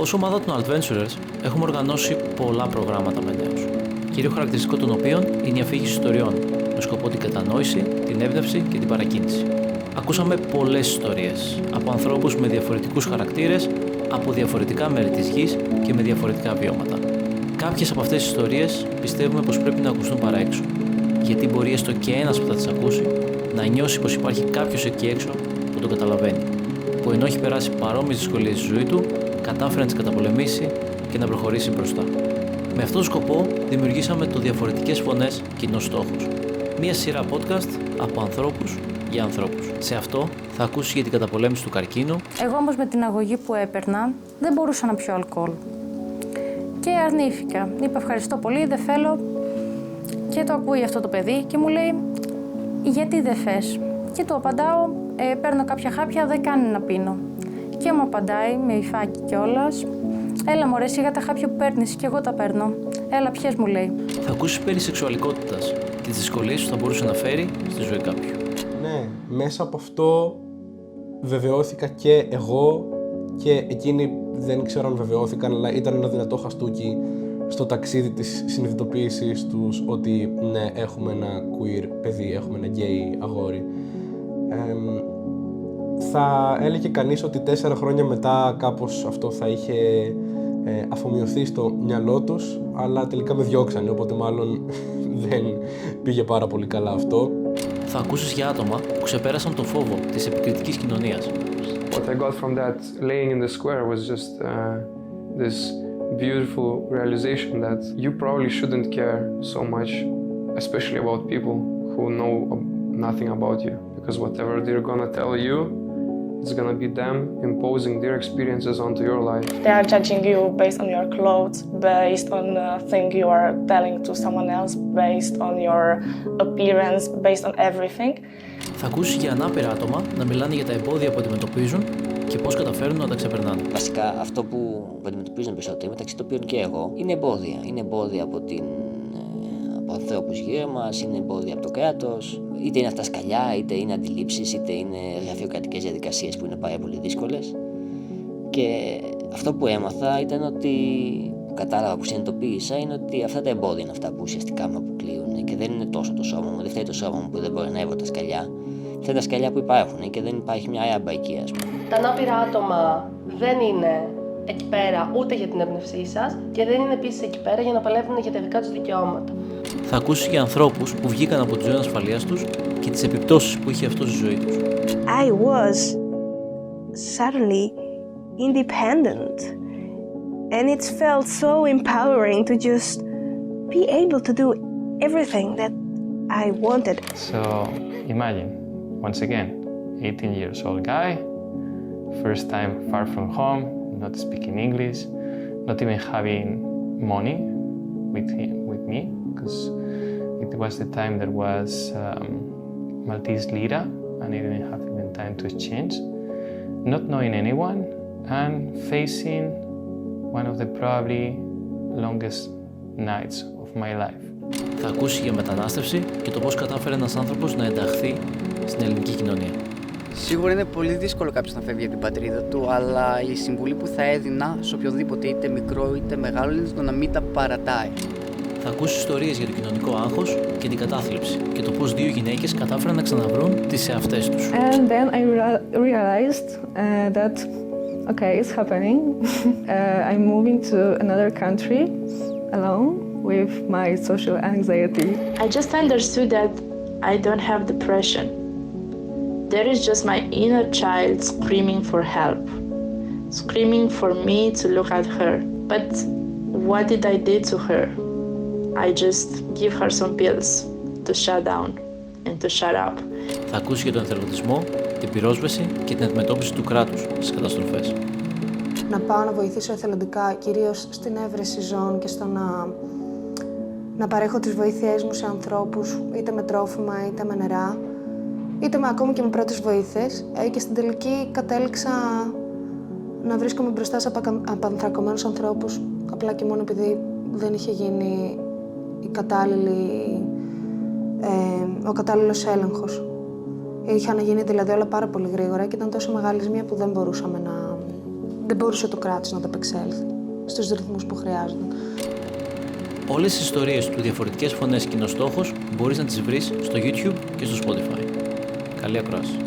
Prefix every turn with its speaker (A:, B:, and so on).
A: Ως ομάδα των Adventurers έχουμε οργανώσει πολλά προγράμματα με νέους, κύριο χαρακτηριστικό των οποίων είναι η αφήγηση ιστοριών, με σκοπό την κατανόηση, την έμπνευση και την παρακίνηση. Ακούσαμε πολλές ιστορίες από ανθρώπους με διαφορετικούς χαρακτήρες, από διαφορετικά μέρη της γης και με διαφορετικά βιώματα. Κάποιες από αυτές τις ιστορίες πιστεύουμε πως πρέπει να ακουστούν παρά έξω, γιατί μπορεί έστω και ένας που θα τις ακούσει να νιώσει πως υπάρχει κάποιος εκεί έξω που τον καταλαβαίνει, που ενώ έχει περάσει παρόμοιες δυσκολίες στη ζωή του, κατάφερε να τις καταπολεμήσει και να προχωρήσει μπροστά. Με αυτόν τον σκοπό δημιουργήσαμε το Διαφορετικές Φωνές Κοινός Στόχος, μία σειρά podcast από ανθρώπους για ανθρώπους. Σε αυτό θα ακούσεις για την καταπολέμηση του καρκίνου.
B: Εγώ όμως με την αγωγή που έπαιρνα δεν μπορούσα να πιω αλκοόλ. Και αρνήθηκα. Είπα ευχαριστώ πολύ, δεν θέλω. Και το ακούει αυτό το παιδί και μου λέει γιατί δεν θες. Και του απαντάω παίρνω κάποια χάπια, δεν κάνει να πίνω. Και μου απαντάει με υφάκι κιόλας. Έλα μωρέ, σιγά τα χάπια που παίρνεις και εγώ τα παίρνω. Έλα πιες, μου λέει.
A: Θα ακούσεις περί σεξουαλικότητας και τις δυσκολίες που θα μπορούσε να φέρει στη ζωή κάποιου.
C: Ναι, μέσα από αυτό βεβαιώθηκα και εγώ και εκείνοι δεν ξέρω αν βεβαιώθηκαν, αλλά ήταν ένα δυνατό χαστούκι στο ταξίδι της συνειδητοποίησης τους ότι ναι, έχουμε ένα queer παιδί, έχουμε ένα gay αγόρι. Θα έλεγε κανείς ότι 4 χρόνια μετά κάπως αυτό θα είχε αφομοιωθεί στο μυαλό τους, αλλά τελικά με διώξανε, οπότε μάλλον δεν πήγε πάρα πολύ καλά αυτό.
A: Θα ακούσεις για άτομα που ξεπέρασαν τον φόβο της επικριτικής κοινωνίας.
D: What I got from that laying in the square was just this beautiful realization that you probably shouldn't care so much, especially about people who know nothing about you, because whatever they're gonna tell you, it's gonna be them imposing their experiences onto your life.
E: They are judging you based on your clothes, based on thing you are telling to someone else, based on your appearance, based on everything.
A: Θα ακούσεις για ανάπηρα άτομα να μιλάνε για τα εμπόδια που αντιμετωπίζουν και πώς καταφέρουν να τα ξεπερνάνε.
F: Βασικά αυτό που αντιμετωπίζουν περισσότερο, μεταξύ των οποίων και εγώ, είναι εμπόδια. Είναι εμπόδια από ανθρώπους γύρω μας, είναι εμπόδια από το κράτος, είτε είναι αυτά σκαλιά, είτε είναι αντιλήψεις, είτε είναι γραφειοκρατικές διαδικασίες που είναι πάρα πολύ δύσκολες. Και αυτό που έμαθα ήταν ότι, που κατάλαβα, που συνειδητοποίησα, είναι ότι αυτά τα εμπόδια είναι αυτά που ουσιαστικά με αποκλείουν και δεν είναι τόσο το σώμα μου, δεν φταίει το σώμα μου που δεν μπορεί να έβω τα σκαλιά. Φταίει τα σκαλιά που υπάρχουν και δεν υπάρχει μια ράμπα εκεί, ας πούμε.
G: Τα ανάπηρα άτομα δεν είναι εκεί πέρα ούτε για την έμπνευσή σας και δεν είναι επίσης εκεί πέρα για να παλεύουν για τα δικά τους δικαιώματα.
A: Θα ακούσεις για ανθρώπους που βγήκαν από τη ζώνη ασφαλείας τους και τις επιπτώσεις που είχε αυτό στη ζωή τους.
H: I was suddenly independent and it felt so empowering to just be able to do everything that I wanted.
D: So imagine, once again, 18 years old guy, first time far from home, not speaking English, not even having money with me, because it was the time there was Maltese lira and I didn't have even time to exchange, not knowing anyone and facing one of the probably longest nights of my life.
A: Θα ακούσει για μετανάστευση και το πώς κατάφερε ένας άνθρωπος να ενταχθεί στην ελληνική κοινωνία.
I: Σίγουρα είναι πολύ δύσκολο κάποιος να φεύγει από την πατρίδα του, αλλά η συμβουλή που θα έδινα σε οποιοδήποτε, είτε μικρό είτε μεγάλο, είναι το να μην τα παρατάει.
A: Θα ακούσεις ιστορίες για το κοινωνικό άγχος και την κατάθλιψη και το πώς 2 γυναίκες κατάφεραν να ξαναβρούν τις εαυτές τους.
J: And then I realized that okay, it's happening. I'm moving to another country alone with my social anxiety.
K: I just understood that I don't have depression. There is just my inner child screaming for help, screaming for me to look at her. But what did I do to her? I just give her some pills to shut down and to shut up.
A: Θα ακούσει για τον εθελοντισμό, την πυρόσβεση και την αντιμετώπιση του κράτους στις καταστροφές.
L: Να πάω να βοηθήσω εθελοντικά, κυρίως στην έβρεση ζώων και στο να παρέχω τις βοήθειές μου σε ανθρώπους, είτε με τρόφιμα, είτε με νερά, είτε ακόμη και με πρώτες βοήθειες. Και στην τελική κατέληξα να βρίσκομαι μπροστά σε απανθρακωμένους ανθρώπους, απλά και μόνο επειδή δεν είχε γίνει ο κατάλληλος έλεγχος. Είχαν γίνει δηλαδή όλα πάρα πολύ γρήγορα και ήταν τόσο μεγάλη ζημία που δεν μπορούσαμε δεν μπορούσε το κράτος να ανταπεξέλθει στους ρυθμούς που χρειάζονταν.
A: Όλες τις ιστορίες του Διαφορετικές Φωνές Κοινός Στόχος μπορείς να τις βρεις στο YouTube και στο Spotify. Καλή ακρόαση.